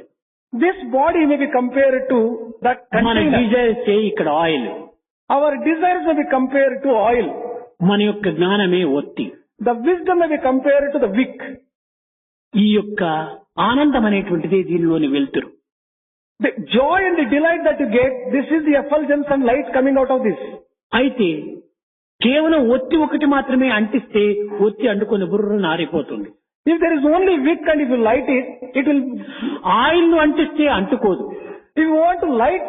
This body may be compared to that మన container. డిజైర్స్ ఇక్కడ oil, Our desires may be compared to oil. మన యొక్క జ్ఞానమే ఒత్తి. The wisdom may be compared to the wick. ఈ యొక్క ఆనందం అనేటువంటిది దీనిలోని వెలుతురు. The joy and the delight that you get, this is the effulgence and light coming out of this. అయితే కేవలం ఒత్తి ఒకటి మాత్రమే అంటిస్తే ఒత్తి అంటుకొని బుర్రను ఆరిపోతుంది. If there is only wick and if you light it, it will. Oil ను అంటిస్తే అంటుకోదు. If you want to light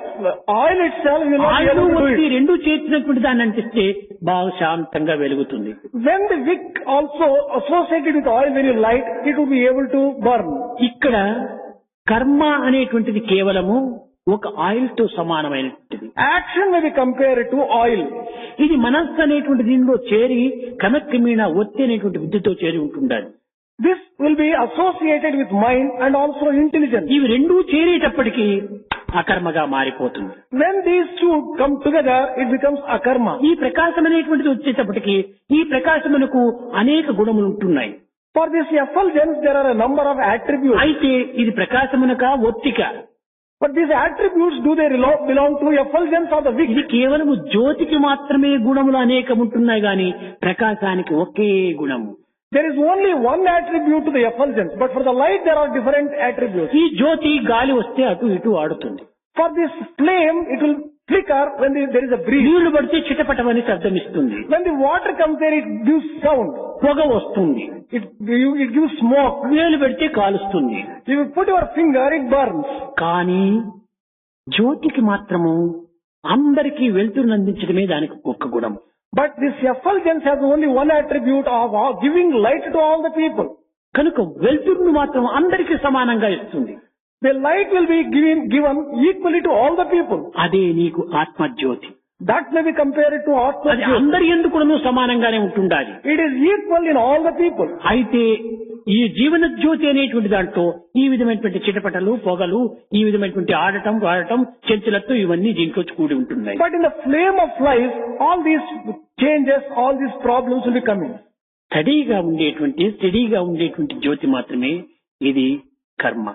oil itself, you will not be oil able to do ఒత్తి it. రెండు చేర్చినటువంటి దాన్ని అంటిస్తే బాగా శాంతంగా వెలుగుతుంది. When the wick also associated with oil, when you light, it will be able to burn. ఇక్కడ కర్మ అనేటువంటిది కేవలము ఒక ఆయిల్ తో సమానమైనటువంటిది. Action may be compared to oil. ఇది మనస్సు అనేటువంటి దీనిలో చేరి క్రమక్రమేణా ఒత్తి అనేటువంటి విద్యతో చేరి ఉంటుండాలి. This will be associated with mind and also intelligence. ఇవి రెండూ చేరేటప్పటికీ అకర్మగా మారిపోతుంది. When these two come together, it becomes akarma. ఈ ప్రకాశం అనేటువంటిది వచ్చేటప్పటికి ఈ ప్రకాశమునకు అనేక గుణములు ఉంటున్నాయి. For this effulgence, there are a number of attributes. అయితే ఇది ప్రకాశమునక ఒత్తిక. But these attributes, do they belong to effulgence or the wick? ఇది కేవలము జ్యోతికి మాత్రమే గుణములు అనేకం ఉంటున్నాయి గాని ప్రకాశానికి ఒకే గుణము. There is only one attribute to the effulgence, but for the light there are different attributes. ఈ జ్యోతి గాలి వస్తే అటు ఇటు ఆడుతుంది. For this flame, it will flicker when there is a breeze. నీళ్లు పడితే చిటపటమని శబ్దం ఇస్తుంది. When the water comes there, it gives sound. పొగ వస్తుంది. It gives smoke. వేలు పెడితే కాలుస్తుంది. If you put your finger, it burns. కానీ జ్యోతికి మాత్రము అందరికీ వెలుతురును అందించడమే దానికి ఒక్క గుణం. But this effulgence has only one attribute of giving light to all the people. కనుక వెలుతురును మాత్రం అందరికీ సమానంగా ఇస్తుంది. The light will be given equally to all the people. అదే నీకు ఆత్మజ్యోతి. That may be compared to Atma అది Jyoti. అందరి ఎందుకును సమానంగానే ఉంటుండాలి. It is equal in all the people. అయితే ఈ జీవన జ్యోతి అనేటువంటి దాంట్లో ఈ విధమైనటువంటి చిటపటలు పొగలు ఈ విధమైనటువంటి ఆడటం వాడటం చంచలత్వం ఇవన్నీ దీంట్లో కూడి ఉంటున్నాయి. But in the flame of life, all these changes, all these problems will be coming. స్టడీగా ఉండేటువంటి జ్యోతి మాత్రమే ఇది కర్మ.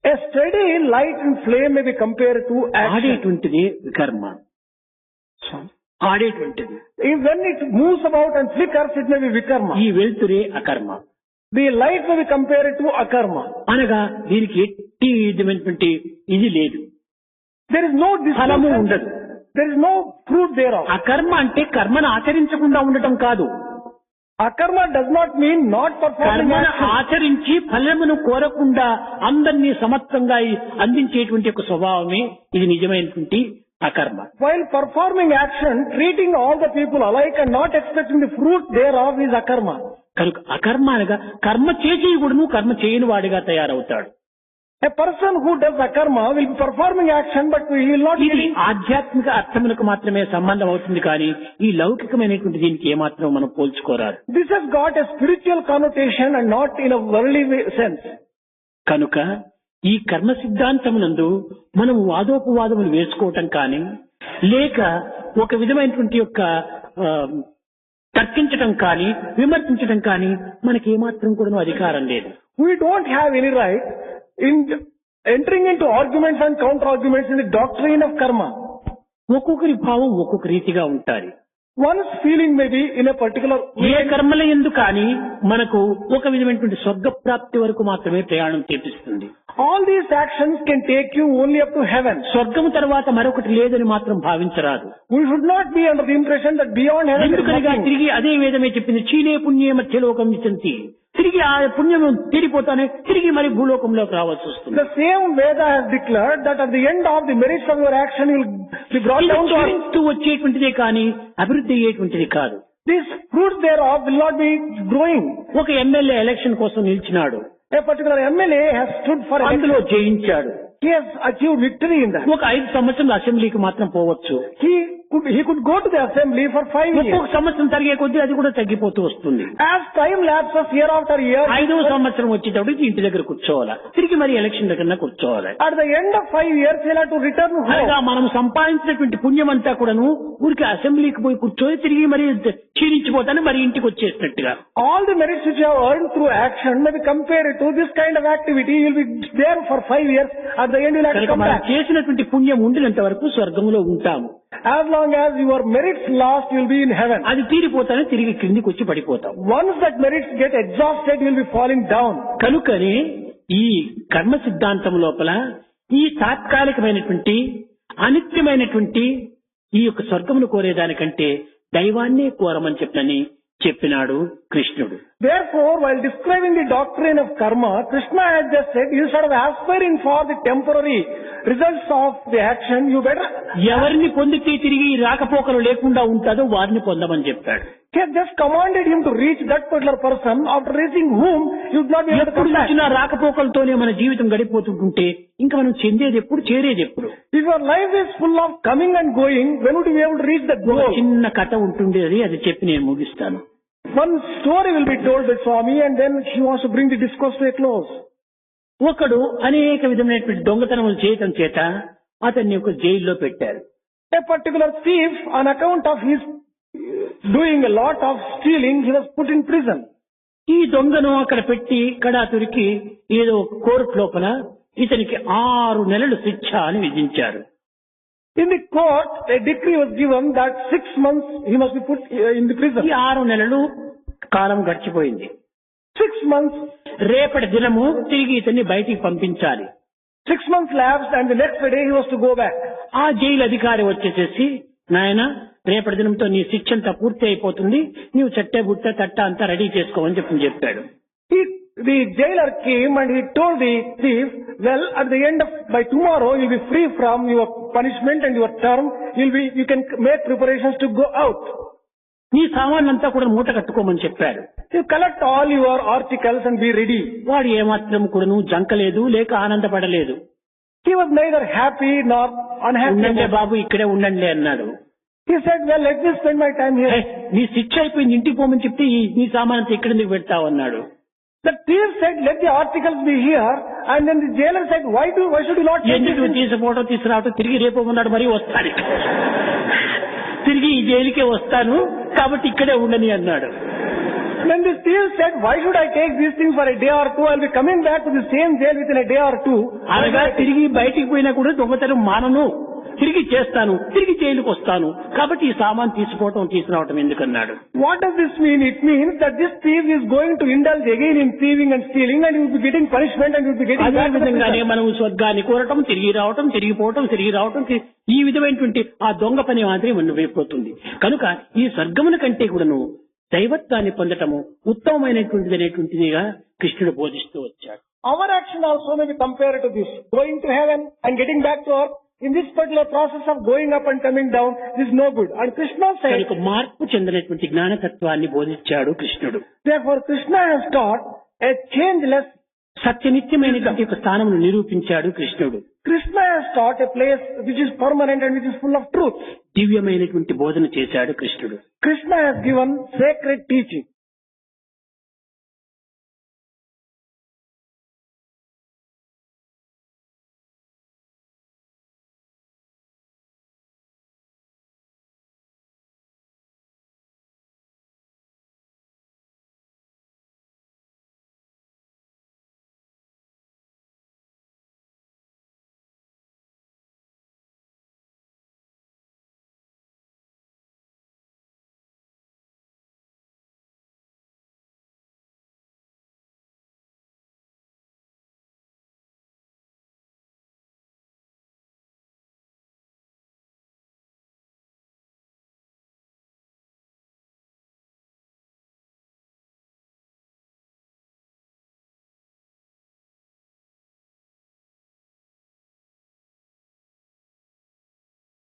A steady light and flame may be compared to action. ఆడేటువంటిది కర్మ. ఆడేటువంటిది. When it moves about and flickers, it may be vikarma. ఈ వెలుతురే అకర్మ. The light may be compared to akarma. అనగా దీనికి ఎట్టి విధమైనటువంటి ఇది లేదు. There is no ఫలము discussion. ఉండదు. There is no fruit thereof. అకర్మ అంటే కర్మను ఆచరించకుండా ఉండటం కాదు. Akarma does not mean not performing కర్మను action. ఆచరించి ఫలమును కోరకుండా అందరినీ సమత్వంగా అందించేటువంటి ఒక స్వభావమే ఇది నిజమైనటువంటి అకర్మ. While performing action, treating all the people alike and not expecting the fruit thereof is akarma. కనుక అకర్మ అనగా కర్మ చేసి కూడాను కర్మ చేయని వాడిగా తయారవుతాడు. A person who does akarma will be performing action, but he will not ఇది be. ఆధ్యాత్మిక అర్థములకు మాత్రమే సంబంధం అవుతుంది కానీ ఈ లౌకికమైనటువంటి దీనికి ఏమాత్రం మనం పోల్చుకోరాదు. This has got a spiritual connotation and not in a worldly sense. కనుక ఈ కర్మ సిద్ధాంతమునందు మనం వాదోపవాదములు వేసుకోవటం కానీ లేక ఒక విధమైనటువంటి యొక్క తర్కించటం కానీ విమర్శించటం కానీ మనకి ఏమాత్రం కూడా అధికారం లేదు. We don't have any right in entering into arguments and counter arguments in the doctrine of karma. ఒక్కొక్కరి భావం ఒక్కొక్క రీతిగా ఉంటారు. One's feeling may be in a particular A way. కర్మల ఎందు కానీ మనకు ఒక విధమైనటువంటి స్వర్గ ప్రాప్తి వరకు మాత్రమే ప్రయాణం చేపిస్తుంది. All these actions can take you only up to heaven. స్వర్గము తర్వాత మరొకటి లేదని మాత్రం భావించరాదు. We should not be under the impression that beyond heaven there is ఎందుకనగా nothing. తిరిగి అదే వేదమే చెప్పింది చీలే పుణ్యే మధ్యలోకం విచంతి. తిరిగి ఆ పుణ్యం తీరిపోతానే తిరిగి మరి భూలోకంలోకి రావాల్సి వస్తుంది. The same Veda has declared that at the end of the merits of your action you will be brought ఇది down to earth. క్షీణిస్తూ వచ్చేటువంటిదే కానీ అభివృద్ధి అయ్యేటువంటిది కాదు. This fruit thereof will not be growing. ఒక ఎమ్మెల్యే ఎలక్షన్ కోసం నిలిచినాడు. A particular MLA has stood for election. అందులో జయించాడు. He has achieved victory in that. ఒక 5 సంవత్సరాలు అసెంబ్లీకి మాత్రం పోవచ్చు. He could go to the assembly for 5 years. ఒక్కొక్క సంవత్సరం తరిగే కొద్దీ అది కూడా తగ్గిపోతూ వస్తుంది. As time lapses year after year, 5వ సంవత్సరం వచ్చేటప్పటికి ఇంటి దగ్గర కూర్చోవాలా, తిరిగి మరి ఎలక్షన్ దగ్గర కూర్చోవాలి. at the end of 5 years he'll have to return home. అనగా మనం సంపాదించినటువంటి పుణ్యం అంతా కూడాను ఊరికి అసెంబ్లీకి పోయి కూర్చొని తిరిగి మరి క్షీణించిపోతానే మరి ఇంటికి వచ్చేసినట్టుగా. All the merits which you have earned through action may be compared to this kind of activity. You'll be there for 5 years. At the end you'll have to కనుక come మనం back. చేసినటువంటి పుణ్యం ఉండినంత వరకు స్వర్గంలో ఉంటాము. As long as your merits last, you'll be in heaven. అది తీరిపోతానే తిరిగి క్రిందికి వచ్చి పడిపోతాం. Once that merits get exhausted, you'll be falling down. కనుకనే ఈ కర్మ సిద్ధాంతం లోపల ఈ తాత్కాలికమైనటువంటి అనిత్యమైనటువంటి ఈ యొక్క స్వర్గమును కోరేదానికంటే దైవాన్నే కోరమని చెప్పినాడు కృష్ణుడు. Therefore, while describing the doctrine of karma, Krishna has just said, instead of aspiring for the temporary results of the action, you better. ఎవరిని పొందితే తిరిగి రాకపోకలు లేకుండా ఉంటుందో వారిని పొందమని చెప్పాడు. He has just commanded him to reach that particular person, after reaching whom you would not be able to ఎప్పుడు come back. వచ్చినా రాకపోకలతోనే మన జీవితం గడిపోతుంటుంటే ఇంకా మనం చెందేది ఎప్పుడు, చేరేది ఎప్పుడు? If your life is full of coming and going, when would you be able to reach that ఒక goal? చిన్న కథ ఉంటుండేది, అది చెప్పి నేను ముగిస్తాను. One story will be told by Swami, and then she wants to bring the discourse to a close. ఒకడు అనేక విధమైనటువంటి దొంగతనములు చేయటం చేత అతన్ని ఒక జైల్లో పెట్టారు. A particular thief, on account of his doing a lot of stealing, he was put in prison. ఈ దొంగను అక్కడ పెట్టి కడాతురికి ఏదో కోర్టు లోపల ఇతనికి 6 నెలలు శిక్ష అని విధించారు. In the court, a decree was given that 6 months he must be put in the prison. ఈ 6 నెలలు కాలం గడిచిపోయింది. 6 months. రేపటి దినము తిరిగి ఇతన్ని బయటికి పంపించాలి. 6 months lapsed and the next day he was to go back. ఆ జైలు అధికారి వచ్చేసేసి, నాయన రేపటి దినంతో నీ శిక్ష అంతా పూర్తి అయిపోతుంది, నీవు చెట్టే బుట్ట తట్ట అంతా రెడీ చేసుకోమని చెప్పాడు. The jailer came and he told the thief, well, at the end of, by tomorrow you'll be free from your punishment and your term, you can make preparations to go out. నీ సామాన్లంతా కూడా మూట కట్టుకోమని చెప్పాడు. You collect all your articles and be ready. వాడు ఏమాత్రం కూడా జంకలేదు, లేక ఆనందపడలేదు. He was neither happy nor unhappy. ఉండండి బాబు, ఇక్కడే ఉండండి అన్నాడు. He said, well, let me spend my time here. నీ శిక్ష అయిపోయింది, ఇంటికి పోమని చెప్తే నీ సామానంతా ఇక్కడ ఎందుకు పెడతావు అన్నాడు. The thief said, let the articles be here, and then the jailer said, why should you not take ఎందుకు ఫోటో తీసుకురావటం, తిరిగి రేపు ఉన్నాడు మరీ వస్తాను, తిరిగి ఈ జైలుకే వస్తాను కాబట్టి ఇక్కడే ఉండని అన్నాడు. Then the thief said, why should I take these things for a day or two? I'll be coming back to the same jail within a day or two. అనగా తిరిగి బయటికి పోయినా కూడా దొంగతనం మానను, తిరిగి చేస్తాను, తిరిగి జైలుకు వస్తాను కాబట్టి ఈ సామాన్ తీసుకురావటం ఎందుకన్నాడు. What does this mean? It means that this thief is going to indulge again in thieving and stealing, and he will be getting punishment and he will be getting అదే విధంగానే మనం స్వర్గాన్ని కోరటం, తిరిగి రావటం, తిరిగిపోవటం, తిరిగి రావటం, ఈ విధమైనటువంటి ఆ దొంగ పని మాత్రమే మనం అయిపోతుంది. కనుక ఈ స్వర్గముల కంటే కూడాను దైవత్వాన్ని పొందటము ఉత్తమమైనటువంటిదిగా కృష్ణుడు బోధిస్తూ వచ్చాడు. Our action also may be compared to this. Going to heaven and getting back to earth. In this particular process of going up and coming down, this is no good. And Krishna said, మార్పు చెందినటువంటి జ్ఞానతత్వాన్ని బోధించాడు కృష్ణుడు. Therefore Krishna has taught a changeless, సత్యనిత్యమైనటువంటి ఒక స్థానమును నిరూపించాడు కృష్ణుడు. Krishna has taught a place which is permanent and which is full of truth. దివ్యమైనటువంటి బోధన చేశాడు కృష్ణుడు. Krishna has given sacred teaching.